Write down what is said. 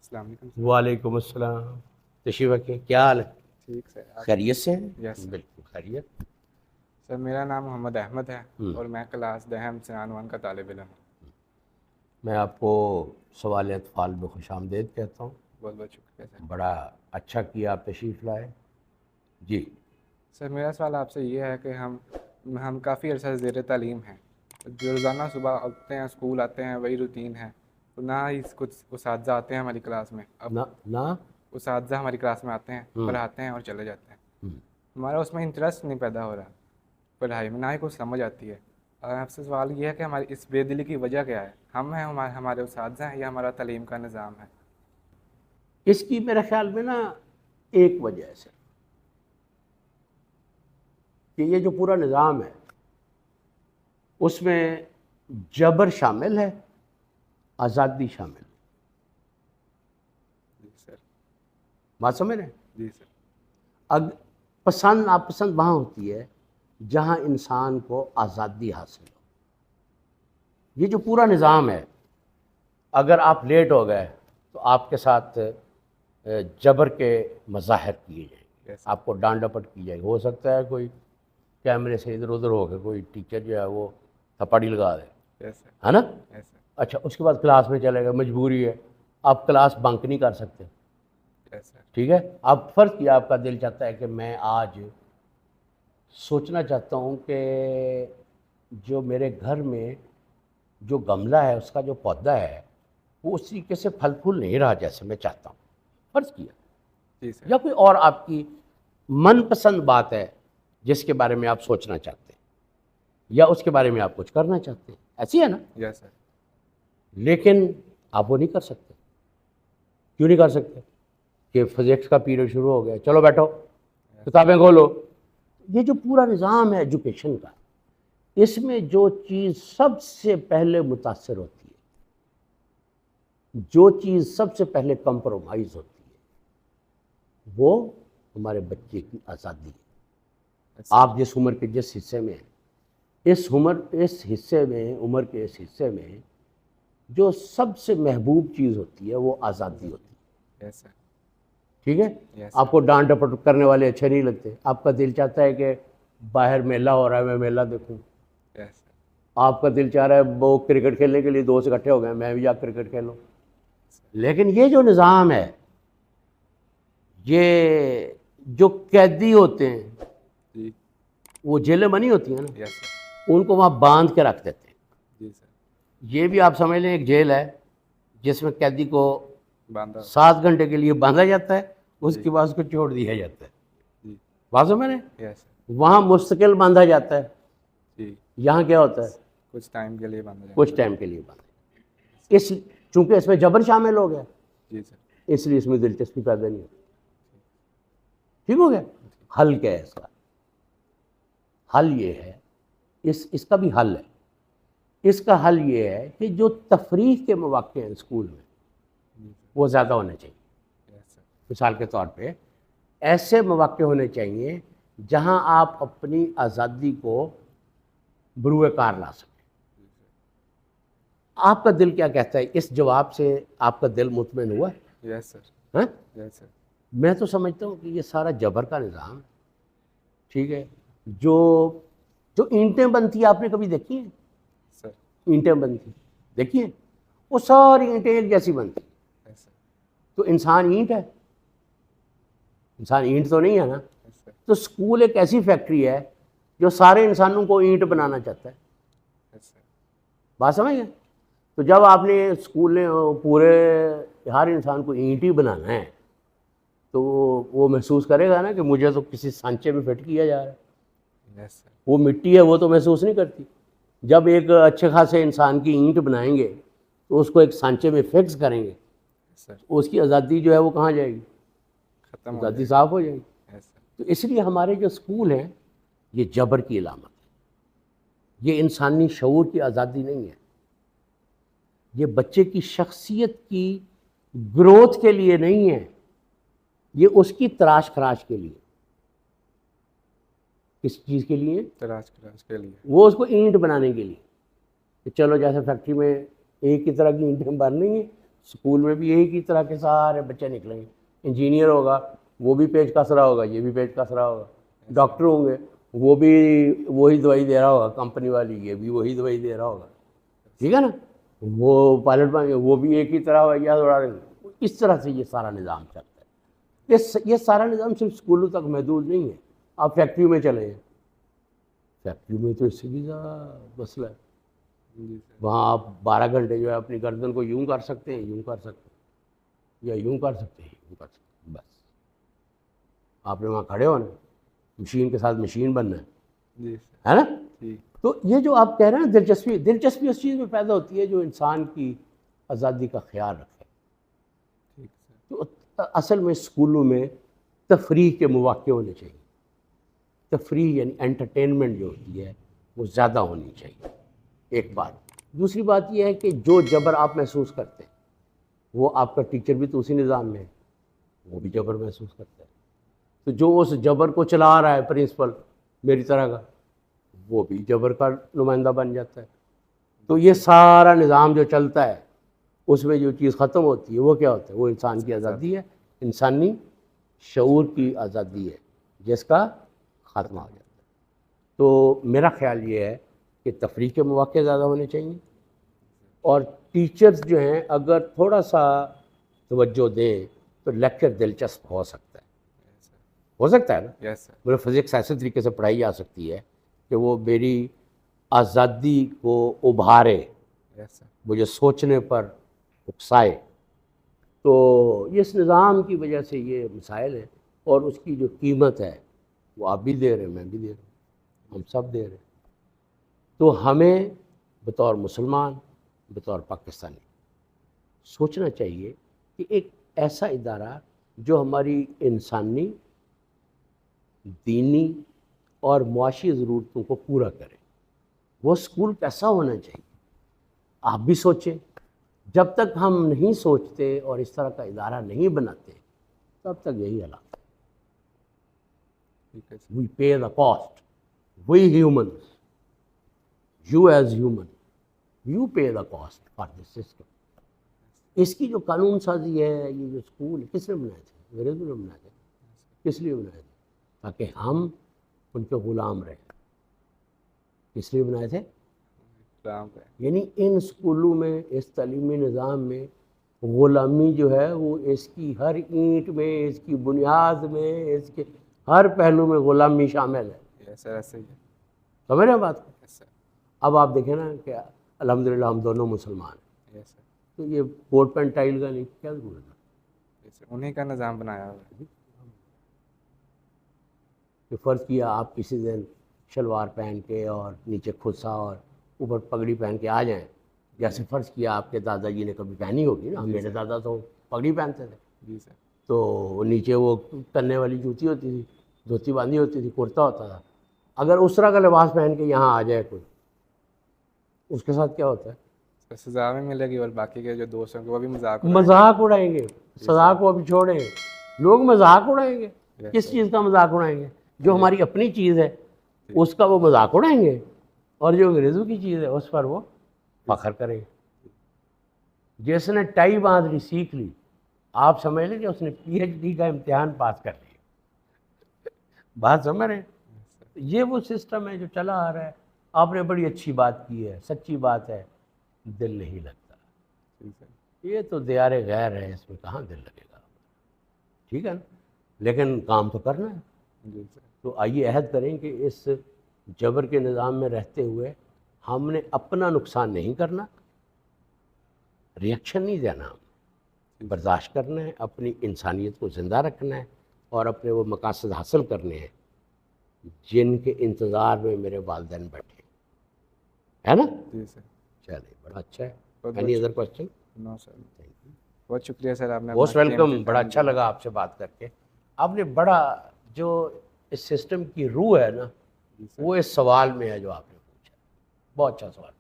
अस्सलाम वालेकुम सर। वालेकुम अस्सलाम। तशरीफ़ रखिए। क्या हाल है? ठीक सर, आप? खैरियत से हैं? Yes sir. बिल्कुल खैरियत। सर मेरा नाम मोहम्मद अहमद है हम्म, और मैं क्लास दहम सिनान वन का तालिब इल्म हूँ। मैं आपको सवाल अतफ़ाल में खुशामदीद कहता हूँ। बहुत बहुत शुक्रिया सर। बड़ा अच्छा किया आप तशरीफ़ लाए। जी। सर मेरा सवाल आपसे ये है कि हम काफ़ी अर्सा से ज़ेर तालीम हैं। जो रोज़ाना सुबह उठते हैं, स्कूल आते हैं, वही रूटीन है। तो ना ही कुछ उसातिज़ा आते हैं हमारी क्लास में। अब ना ना। उसातिज़ा हमारी क्लास में आते हैं, हम्म पढ़ाते हैं और चले जाते हैं। हम्म, हमारा उसमें इंटरेस्ट नहीं पैदा हो रहा पढ़ाई में, ना ही कुछ समझ आती है। और आपसे सवाल ये है कि हमारी इस बेदिली की वजह क्या है? हम हैं, हमारे उसातिज़ा हैं, या हमारा तालीम का निज़ाम है? इसकी मेरे ख्याल में ना एक वजह है सर, कि ये जो पूरा निज़ाम है उसमें जबर शामिल है, आज़ादी शामिल है। जी सर। बात समझ रहे हैं? जी सर। अग पसंद नापसंद वहाँ होती है जहाँ इंसान को आज़ादी हासिल हो। ये जो पूरा निज़ाम है, अगर आप लेट हो गए तो आपके साथ जबर के मज़ाहिर किए जाएंगे, यस सर। आपको डांट डपट की जाएगी। हो सकता है कोई कैमरे से इधर उधर हो गए, कोई टीचर जो है वो थप्पड़ी लगा दे, यस सर। है ना? Yes sir. अच्छा, उसके बाद क्लास में चले गए, मजबूरी है, आप क्लास बंक नहीं कर सकते। Yes sir. ठीक है, आप फ़र्ज़ किया, आपका दिल चाहता है कि मैं आज सोचना चाहता हूँ कि जो मेरे घर में जो गमला है उसका जो पौधा है वो उस तरीके से फल फूल नहीं रहा जैसे मैं चाहता हूँ। फ़र्ज़ किया, जी सर। या कोई और आपकी मनपसंद बात है जिसके बारे में आप सोचना चाहते हैं या उसके बारे में आप कुछ करना चाहते हैं, ऐसी है ना? Yes sir. लेकिन आप वो नहीं कर सकते। क्यों नहीं कर सकते? कि फिज़िक्स का पीरियड शुरू हो गया, चलो बैठो, यस सर। किताबें खोलो। ये जो पूरा निज़ाम है एजुकेशन का, इसमें जो चीज़ सबसे पहले मुतासर होती है, जो चीज़ सबसे पहले कंप्रोमाइज़ होती है, वो हमारे बच्चे की आज़ादी है। Yes sir. आप जिस उम्र के जिस हिस्से में हैं, इस हिस्से में, उम्र के इस हिस्से में जो सबसे महबूब चीज़ होती है वो आज़ादी होती है। Yes sir. ठीक है? Yes sir. आपको डांट डपट करने वाले अच्छे नहीं लगते, आपका दिल चाहता है कि बाहर मेला हो रहा है, मैं मेला देखूं। Yes sir. आपका दिल चाह रहा है वो क्रिकेट खेलने के लिए दोस्त इकट्ठे हो गए, मैं भी जा क्रिकेट खेलूं। लेकिन ये जो निज़ाम है, ये जो कैदी होते हैं, जी। वो जेलें बनी होती हैं ना, यस सर। उनको वहाँ बांध के रख देते हैं। जी सर। ये भी आप समझ लें एक जेल है जिसमें कैदी को बांधा। 7 घंटे के लिए बांधा जाता है, जी। उसके बाद उसको छोड़ दिया जाता है। जी। बात समझ रहे हैं? Yes sir. वहाँ मुस्तकिल बांधा जाता है, जी। यहाँ क्या होता है? कुछ टाइम के लिए बांधा कुछ जाता टाइम के लिए बांधा। इस चूंकि इसमें जबर शामिल हो गया, है। जी सर। इसलिए इसमें दिलचस्पी पैदा नहीं होती। ठीक हो गया? हल क्या है इसका? हल ये है, इसका भी हल है। इसका हल ये है कि जो तफरीह के मौक़े हैं स्कूल में, जी वो ज़्यादा होने चाहिए। सर। Yes sir. मिसाल के तौर पे ऐसे मौक़े होने चाहिए जहाँ आप अपनी आज़ादी को बरूए कार ला सकें। आपका दिल क्या कहता है? इस जवाब से आपका दिल मुतमिन हुआ? Yes sir. हैं? Yes sir. मैं तो समझता हूँ कि ये सारा जबर का निज़ाम है। ठीक है? जो जो ईंटें बनती है, आपने कभी देखी हैं? सर। ईंटें बनती देखी हैं? वो सारी ईंटें एक जैसी बनती। Yes sir. तो इंसान ईंट है? इंसान ईंट तो नहीं है ना? Yes sir. तो स्कूल एक ऐसी फैक्ट्री है जो सारे इंसानों को ईंट बनाना चाहता है। Yes sir. बात समझ गए? तो जब आपने स्कूल ने पूरे हर इंसान को ईंट ही बनाना है, तो वो महसूस करेगा ना कि मुझे तो किसी सांचे में फिट किया जा रहा है। Yes sir. वो मिट्टी है, वो तो महसूस नहीं करती। जब एक अच्छे खासे इंसान की ईंट बनाएंगे तो उसको एक सांचे में फिक्स करेंगे, यस सर। तो उसकी आज़ादी जो है वो कहाँ जाएगी? खत्म हो आज़ादी जाएगी। साफ हो जाएगी। Yes sir. तो इसलिए हमारे जो स्कूल हैं, ये जबर की अलामत है। ये इंसानी शऊर की आज़ादी नहीं है। ये बच्चे की शख्सियत की ग्रोथ के लिए नहीं है, ये उसकी तराश खराश के लिए। किस चीज़ के लिए? तलाश तलाश के लिए। वो उसको ईंट बनाने के लिए। कि चलो जैसे फैक्ट्री में एक ही तरह की ईंटें बन रही हैं, स्कूल में भी एक ही तरह के सारे बच्चे निकलेंगे। इंजीनियर होगा वो भी पेज कस रहा होगा, ये भी पेज कस रहा होगा। डॉक्टर होंगे वो भी वही दवाई दे रहा होगा कंपनी वाली, ये भी वही दवाई दे रहा होगा, ठीक है ना। वो पायलट बन वो भी एक ही तरह या उड़ा रहे। इस तरह से ये सारा निज़ाम चलता है। ये सारा निज़ाम सिर्फ स्कूलों तक महदूद नहीं है। आप फैक्ट्री में चले हैं, फैक्ट्री में तो इससे भी ज़्यादा मसला है। वहाँ आप 12 घंटे जो है अपनी गर्दन को यूं कर सकते हैं, यूं कर सकते हैं, या यूं कर सकते हैं, यूं कर सकते हैं, बस आपने वहाँ खड़े होना, मशीन के साथ मशीन बनना है ना। तो ये जो आप कह रहे हैं दिलचस्पी उस चीज़ में पैदा होती है जो इंसान की आज़ादी का ख्याल रखे। तो असल में स्कूलों में तफरीह के मौक़े होने चाहिए। तफरीह यानी एंटरटेनमेंट जो होती है वो ज़्यादा होनी चाहिए, एक बात। दूसरी बात यह है कि जो जबर आप महसूस करते हैं वो आपका टीचर भी तो उसी निज़ाम में है, वो भी जबर महसूस करता है। तो जो उस जबर को चला रहा है प्रिंसिपल मेरी तरह का, वो भी जबर का नुमाइंदा बन जाता है। तो ये सारा निज़ाम जो चलता है उसमें जो चीज़ ख़त्म होती है वो क्या होता है, वो इंसान की आज़ादी है, इंसानी शऊर की आज़ादी है, जिसका ख़त्म हो जाता है। तो मेरा ख़्याल ये है कि तफरीह के मौक़े ज़्यादा होने चाहिए, और टीचर्स जो हैं अगर थोड़ा सा तवज्जो दें तो लेक्चर दिलचस्प हो सकता है। हो सकता है ना। मतलब फिज़िक्स ऐसे तरीके से पढ़ाई जा सकती है कि वो मेरी आज़ादी को उभारे, मुझे सोचने पर उकसाए। तो इस निज़ाम की वजह से ये मसाइल है, और उसकी जो कीमत है वो आप भी दे रहे हैं, मैं भी दे रहा हूँ, हम सब दे रहे हैं। तो हमें बतौर मुसलमान, बतौर पाकिस्तानी सोचना चाहिए कि एक ऐसा इदारा जो हमारी इंसानी, दीनी और मुआशी ज़रूरतों को पूरा करे, वो स्कूल कैसा होना चाहिए। आप भी सोचें। जब तक हम नहीं सोचते और इस तरह का इदारा नहीं बनाते तब तक यही हालात है। We pay the cost, we humans, you as human, you pay the cost for this system. इसकी जो कानून साजी है, ये जो स्कूल किसने बनाए थे, अंग्रेज़ों ने बनाए थे। किस लिए बनाए थे, ताकि हम उनके ग़ुलाम रहें। किस लिए बनाए थे, यानी इन स्कूलों में, इस तालीमी निज़ाम में ग़ुलामी जो है वो इसकी हर ईंट में, इसकी बुनियाद में, इसके हर पहलू में ग़ुलामी शामिल है। समझ रहे हैं बात को। अब आप देखें ना कि अल्हम्दुलिल्लाह हम दोनों मुसलमान हैं, तो ये कोट पैंट टाइल का नहीं, क्या ज़रूरत है, उन्हीं का निज़ाम बनाया हुआ है। कि फ़र्ज़ किया आप किसी दिन शलवार पहन के और नीचे खुसा और ऊपर पगड़ी पहन के आ जाएं, जैसे फ़र्ज़ किया आपके दादाजी ने कभी पहनी होगी ना, मेरे दादा तो पगड़ी पहनते थे जी सर। तो नीचे वो तन्ने वाली जूती होती थी, धोती बांधी होती थी, कुर्ता होता था। अगर उस तरह का लिबास पहन के यहाँ आ जाए कोई, उसके साथ क्या होता है, सज़ा भी मिलेगी, और बाकी के जो दोस्त हैं वो भी मजाक उड़ाएंगे। सज़ा को अभी छोड़ें, लोग मजाक उड़ाएंगे। किस चीज़ का मजाक उड़ाएंगे, जो हमारी अपनी चीज़ है उसका वो मजाक उड़ाएंगे, और जो अंग्रेज़ों की चीज़ है उस पर वो फख्र करेंगे। जिसने टाई बांधनी सीख ली, आप समझ लें कि उसने PhD का इम्तिहान पास कर लिया। बात समझ रहे हैं। ये वो सिस्टम है जो चला आ रहा है। आपने बड़ी अच्छी बात की है, सच्ची बात है, दिल नहीं लगता। ये तो दियारे गैर है, इसमें कहाँ दिल लगेगा, ठीक है ना, लेकिन काम तो करना है। तो आइए अहद करें कि इस जबर के निज़ाम में रहते हुए हमने अपना नुकसान नहीं करना, रिएक्शन नहीं देना, बर्दाश्त करना है, अपनी इंसानियत को ज़िंदा रखना है, और अपने वो मकासद हासिल करने हैं जिनके इंतज़ार में मेरे वालिदैन बैठे, है ना। जी सर। चलिए, बड़ा अच्छा है। Any other question? No sir, thank you, बहुत शुक्रिया सर, आपने मोस्ट वेलकम। बड़ा अच्छा लगा आपसे बात करके। आपने बड़ा, जो इस सिस्टम की रूह है ना, वो इस सवाल में है जो आपने पूछा। बहुत अच्छा सवाल।